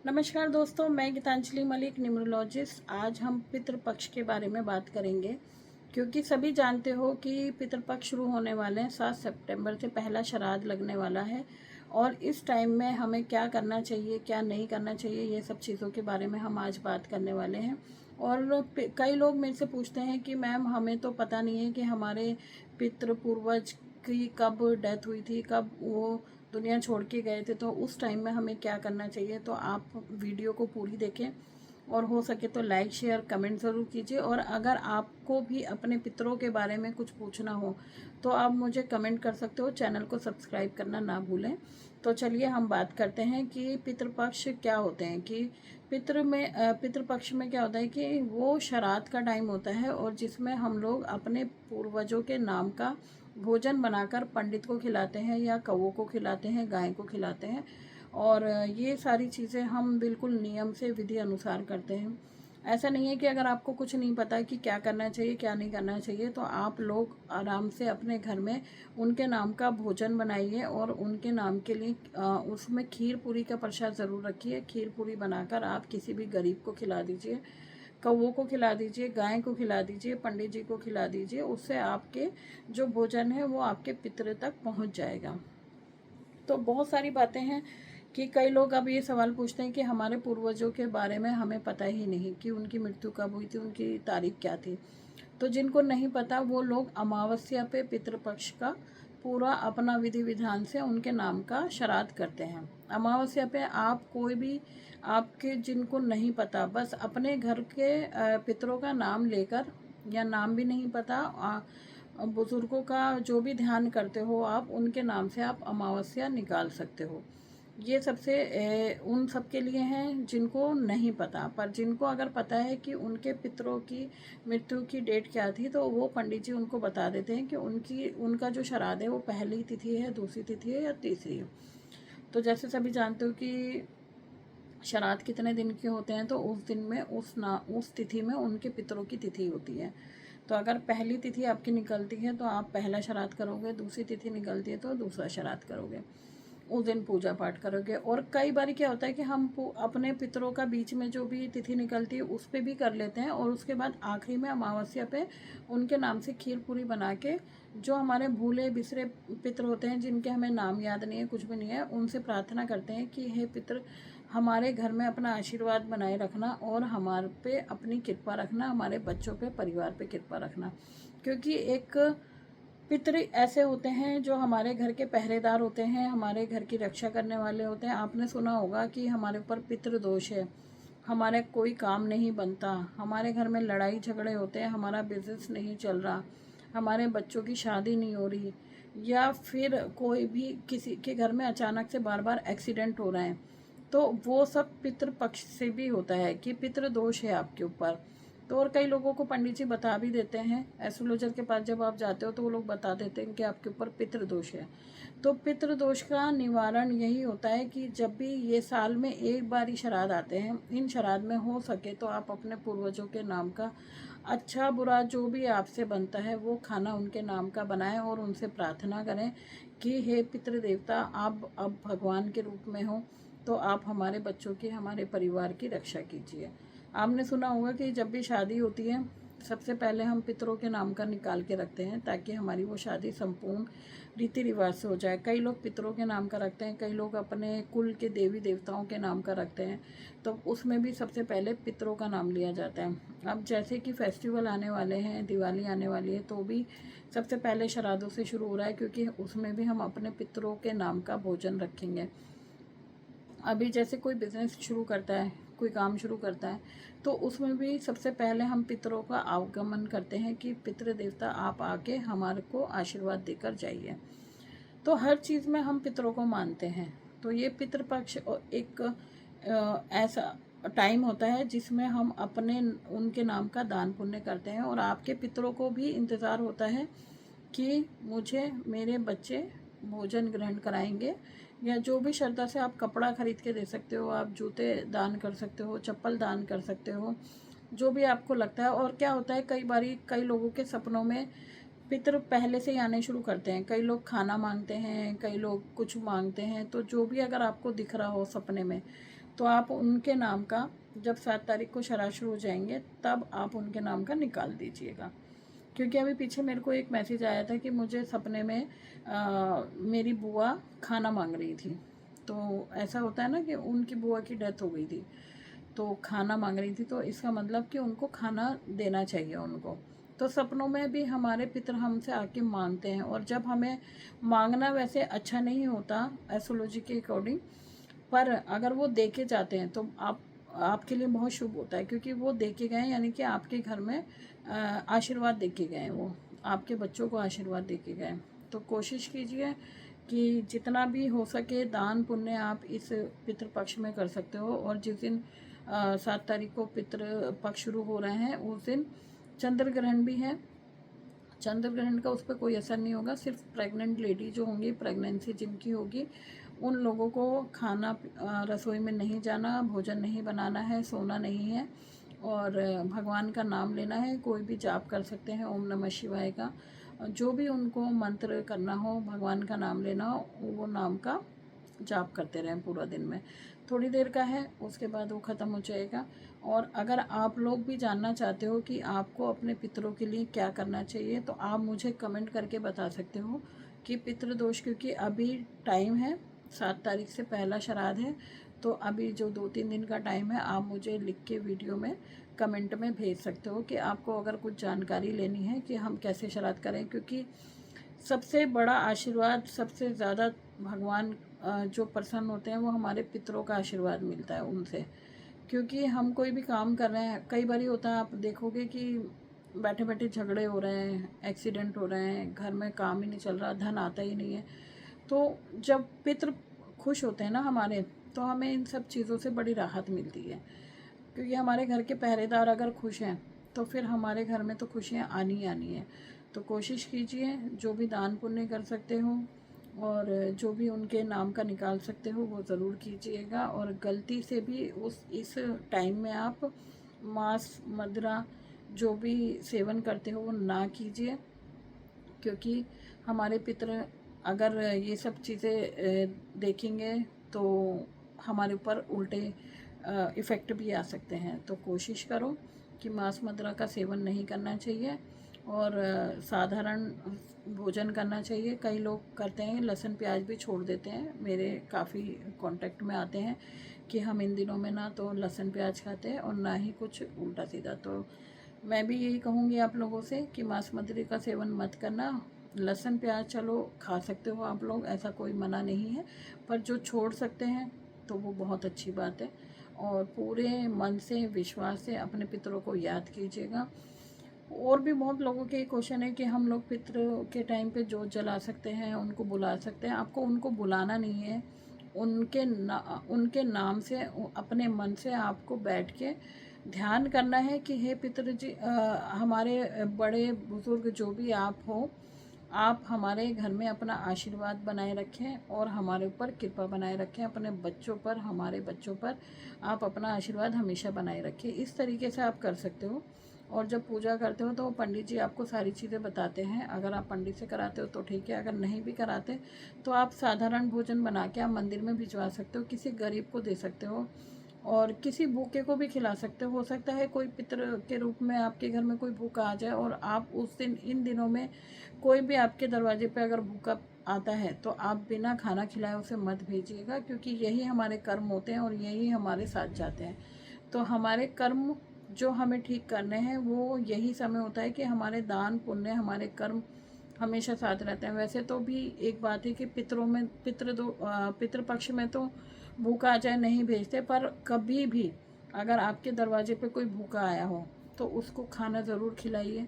नमस्कार दोस्तों, मैं गीतांजलि मलिक, न्यूमरोलॉजिस्ट। आज हम पितृपक्ष के बारे में बात करेंगे, क्योंकि सभी जानते हो कि पितृपक्ष शुरू होने वाले हैं। 7 सितंबर से पहला श्राद्ध लगने वाला है और इस टाइम में हमें क्या करना चाहिए, क्या नहीं करना चाहिए, ये सब चीज़ों के बारे में हम आज बात करने वाले हैं। और कई लोग मेरे से पूछते हैं कि मैम, हमें तो पता नहीं है कि हमारे पितृ पूर्वज की कब डेथ हुई थी, कब वो दुनिया छोड़ के गए थे, तो उस टाइम में हमें क्या करना चाहिए। तो आप वीडियो को पूरी देखें और हो सके तो लाइक शेयर कमेंट ज़रूर कीजिए। और अगर आपको भी अपने पितरों के बारे में कुछ पूछना हो तो आप मुझे कमेंट कर सकते हो। चैनल को सब्सक्राइब करना ना भूलें। तो चलिए हम बात करते हैं कि पितृपक्ष क्या होते हैं। कि पितृपक्ष में क्या होता है कि वो श्राद्ध का टाइम होता है और जिसमें हम लोग अपने पूर्वजों के नाम का भोजन बनाकर पंडित को खिलाते हैं या कौवों को खिलाते हैं, गाय को खिलाते हैं। और ये सारी चीज़ें हम बिल्कुल नियम से विधि अनुसार करते हैं। ऐसा नहीं है कि अगर आपको कुछ नहीं पता कि क्या करना चाहिए क्या नहीं करना चाहिए, तो आप लोग आराम से अपने घर में उनके नाम का भोजन बनाइए और उनके नाम के लिए उसमें खीर पूरी का प्रसाद ज़रूर रखिए। खीर पूरी बनाकर आप किसी भी गरीब को खिला दीजिए, कौवों को खिला दीजिए, गाय को खिला दीजिए, पंडित जी को खिला दीजिए। उससे आपके जो भोजन है वो आपके पितृ तक पहुंच जाएगा। तो बहुत सारी बातें हैं कि कई लोग अब ये सवाल पूछते हैं कि हमारे पूर्वजों के बारे में हमें पता ही नहीं कि उनकी मृत्यु कब हुई थी, उनकी तारीख क्या थी। तो जिनको नहीं पता वो लोग अमावस्या पे पितृपक्ष का पूरा अपना विधि विधान से उनके नाम का श्राद्ध करते हैं। अमावस्या पे आप कोई भी, आपके जिनको नहीं पता, बस अपने घर के पितरों का नाम लेकर, या नाम भी नहीं पता, बुज़ुर्गों का जो भी ध्यान करते हो आप, उनके नाम से आप अमावस्या निकाल सकते हो। ये सबसे उन सब के लिए हैं जिनको नहीं पता। पर जिनको अगर पता है कि उनके पितरों की मृत्यु की डेट क्या थी, तो वो पंडित जी उनको बता देते हैं कि उनका जो श्राद्ध है वो पहली तिथि है, दूसरी तिथि है या तीसरी है। तो जैसे सभी जानते हो कि श्राद्ध कितने दिन के होते हैं, तो उस दिन में उस तिथि में उनके पितरों की तिथि होती है। तो अगर पहली तिथि आपकी निकलती है तो आप पहला श्राद्ध करोगे, दूसरी तिथि निकलती है तो दूसरा श्राद्ध करोगे, उस दिन पूजा पाठ करोगे। और कई बार क्या होता है कि हम अपने पितरों का बीच में जो भी तिथि निकलती है उस पर भी कर लेते हैं, और उसके बाद आखिरी में अमावस्या पे उनके नाम से खीर पूरी बना के, जो हमारे भूले बिसरे पितर होते हैं, जिनके हमें नाम याद नहीं है, कुछ भी नहीं है, उनसे प्रार्थना करते हैं कि हे पितर, हमारे घर में अपना आशीर्वाद बनाए रखना और हमारे पे अपनी कृपा रखना, हमारे बच्चों पे, परिवार पे कृपा रखना। क्योंकि एक पितृ ऐसे होते हैं जो हमारे घर के पहरेदार होते हैं, हमारे घर की रक्षा करने वाले होते हैं। आपने सुना होगा कि हमारे ऊपर पितृ दोष है, हमारे कोई काम नहीं बनता, हमारे घर में लड़ाई झगड़े होते हैं, हमारा बिजनेस नहीं चल रहा, हमारे बच्चों की शादी नहीं हो रही, या फिर कोई भी किसी के घर में अचानक से बार बार एक्सीडेंट हो रहे हैं। तो वो सब पितृ पक्ष से भी होता है कि पितृ दोष है आपके ऊपर। तो और कई लोगों को पंडित जी बता भी देते हैं, एस्ट्रोलॉजर के पास जब आप जाते हो तो वो लोग बता देते हैं कि आपके ऊपर पितृदोष है। तो पितृदोष का निवारण यही होता है कि जब भी ये साल में एक बार ही श्राद्ध आते हैं, इन श्राद्ध में हो सके तो आप अपने पूर्वजों के नाम का अच्छा बुरा जो भी आपसे बनता है वो खाना उनके नाम का बनाएं और उनसे प्रार्थना करें कि हे पितृदेवता, आप अब भगवान के रूप में हो, तो आप हमारे बच्चों की, हमारे परिवार की रक्षा कीजिए। आपने सुना होगा कि जब भी शादी होती है सबसे पहले हम पितरों के नाम का निकाल के रखते हैं, ताकि हमारी वो शादी संपूर्ण रीति रिवाज से हो जाए। कई लोग पितरों के नाम का रखते हैं, कई लोग अपने कुल के देवी देवताओं के नाम का रखते हैं, तो उसमें भी सबसे पहले पितरों का नाम लिया जाता है। अब जैसे कि फेस्टिवल आने वाले हैं, दिवाली आने वाली है, तो भी सबसे पहले श्राद्धों से शुरू हो रहा है, क्योंकि उसमें भी हम अपने पितरों के नाम का भोजन रखेंगे। अभी जैसे कोई बिज़नेस शुरू करता है, कोई काम शुरू करता है, तो उसमें भी सबसे पहले हम पितरों का आगमन करते हैं कि पितृ देवता आप आके हमारे को आशीर्वाद देकर जाइए। तो हर चीज़ में हम पितरों को मानते हैं। तो ये पितृपक्ष एक ऐसा टाइम होता है जिसमें हम अपने उनके नाम का दान पुण्य करते हैं, और आपके पितरों को भी इंतज़ार होता है कि मुझे मेरे बच्चे भोजन ग्रहण कराएंगे। या जो भी श्रद्धा से आप कपड़ा खरीद के दे सकते हो, आप जूते दान कर सकते हो, चप्पल दान कर सकते हो, जो भी आपको लगता है। और क्या होता है, कई बारी कई लोगों के सपनों में पितृ पहले से ही आने शुरू करते हैं। कई लोग खाना मांगते हैं, कई लोग कुछ मांगते हैं। तो जो भी अगर आपको दिख रहा हो सपने में, तो आप उनके नाम का जब 7 तारीख को श्राद्ध शुरू हो जाएंगे तब आप उनके नाम का निकाल दीजिएगा। क्योंकि अभी पीछे मेरे को एक मैसेज आया था कि मुझे सपने में मेरी बुआ खाना मांग रही थी। तो ऐसा होता है ना कि उनकी बुआ की डेथ हो गई थी, तो खाना मांग रही थी, तो इसका मतलब कि उनको खाना देना चाहिए उनको। तो सपनों में भी हमारे पितर हमसे आके मांगते हैं, और जब हमें मांगना वैसे अच्छा नहीं होता एस्ट्रोलॉजी के अकॉर्डिंग, पर अगर वो देके जाते हैं तो आपके लिए बहुत शुभ होता है, क्योंकि वो देके गए यानी कि आपके घर में आशीर्वाद देके गए, वो आपके बच्चों को आशीर्वाद देके गए। तो कोशिश कीजिए कि जितना भी हो सके दान पुण्य आप इस पितृपक्ष में कर सकते हो। और जिस दिन 7 तारीख को पितृपक्ष शुरू हो रहे हैं उस दिन चंद्र ग्रहण भी है। चंद्र ग्रहण का उस पर कोई असर नहीं होगा, सिर्फ प्रेग्नेंट लेडी जो होंगी, प्रेगनेंसी जिनकी होगी, उन लोगों को खाना रसोई में नहीं जाना, भोजन नहीं बनाना है, सोना नहीं है, और भगवान का नाम लेना है। कोई भी जाप कर सकते हैं ओम नमः शिवाय का, जो भी उनको मंत्र करना हो, भगवान का नाम लेना हो, वो नाम का जाप करते रहें पूरा दिन में। थोड़ी देर का है, उसके बाद वो ख़त्म हो जाएगा। और अगर आप लोग भी जानना चाहते हो कि आपको अपने पितरों के लिए क्या करना चाहिए, तो आप मुझे कमेंट करके बता सकते हो कि पितृदोष, क्योंकि अभी टाइम है, 7 तारीख से पहला श्राद्ध है, तो अभी जो 2-3 दिन का टाइम है, आप मुझे लिख के वीडियो में कमेंट में भेज सकते हो कि आपको अगर कुछ जानकारी लेनी है कि हम कैसे श्राद्ध करें। क्योंकि सबसे बड़ा आशीर्वाद, सबसे ज़्यादा भगवान जो प्रसन्न होते हैं वो हमारे पितरों का आशीर्वाद मिलता है उनसे। क्योंकि हम कोई भी काम कर रहे हैं, कई बार होता है, आप देखोगे कि बैठे बैठे झगड़े हो रहे हैं, एक्सीडेंट हो रहे हैं, घर में काम ही नहीं चल रहा, धन आता ही नहीं है। तो जब पितृ खुश होते हैं ना हमारे, तो हमें इन सब चीज़ों से बड़ी राहत मिलती है। क्योंकि हमारे घर के पहरेदार अगर खुश हैं तो फिर हमारे घर में तो खुशियाँ आनी ही आनी है। तो कोशिश कीजिए जो भी दान पुण्य कर सकते हो और जो भी उनके नाम का निकाल सकते हो वो ज़रूर कीजिएगा। और गलती से भी इस टाइम में आप मांस मदिरा जो भी सेवन करते हो वो ना कीजिए। क्योंकि हमारे पितर अगर ये सब चीज़ें देखेंगे तो हमारे ऊपर उल्टे इफ़ेक्ट भी आ सकते हैं। तो कोशिश करो कि मांस मदिरा का सेवन नहीं करना चाहिए और साधारण भोजन करना चाहिए। कई लोग करते हैं लहसुन प्याज भी छोड़ देते हैं, मेरे काफ़ी कांटेक्ट में आते हैं कि हम इन दिनों में ना तो लहसुन प्याज खाते हैं और ना ही कुछ उल्टा सीधा। तो मैं भी यही कहूँगी आप लोगों से कि मांस मदिरा का सेवन मत करना। लहसुन प्याज चलो खा सकते हो आप लोग, ऐसा कोई मना नहीं है, पर जो छोड़ सकते हैं तो वो बहुत अच्छी बात है। और पूरे मन से विश्वास से अपने पितरों को याद कीजिएगा। और भी बहुत लोगों के क्वेश्चन है कि हम लोग पितरों के टाइम पे जोत जला सकते हैं, उनको बुला सकते हैं। आपको उनको बुलाना नहीं है, उनके नाम से अपने मन से आपको बैठ के ध्यान करना है कि हे पितृजी, हमारे बड़े बुजुर्ग जो भी आप हो, आप हमारे घर में अपना आशीर्वाद बनाए रखें और हमारे ऊपर कृपा बनाए रखें। अपने बच्चों पर, हमारे बच्चों पर आप अपना आशीर्वाद हमेशा बनाए रखें। इस तरीके से आप कर सकते हो। और जब पूजा करते हो तो पंडित जी आपको सारी चीज़ें बताते हैं। अगर आप पंडित से कराते हो तो ठीक है, अगर नहीं भी कराते तो आप साधारण भोजन बना के आप मंदिर में भिजवा सकते हो, किसी गरीब को दे सकते हो और किसी भूखे को भी खिला सकते हो सकता है कोई पितृ के रूप में आपके घर में कोई भूखा आ जाए और आप उस दिन, इन दिनों में कोई भी आपके दरवाजे पे अगर भूखा आता है तो आप बिना खाना खिलाए उसे मत भेजिएगा। क्योंकि यही हमारे कर्म होते हैं और यही हमारे साथ जाते हैं। तो हमारे कर्म जो हमें ठीक करने हैं वो यही समय होता है कि हमारे दान पुण्य, हमारे कर्म हमेशा साथ रहते हैं। वैसे तो भी एक बात है कि पितरों में पितृपक्ष में तो भूखा आ जाए नहीं भेजते, पर कभी भी अगर आपके दरवाजे पे कोई भूखा आया हो तो उसको खाना ज़रूर खिलाइए।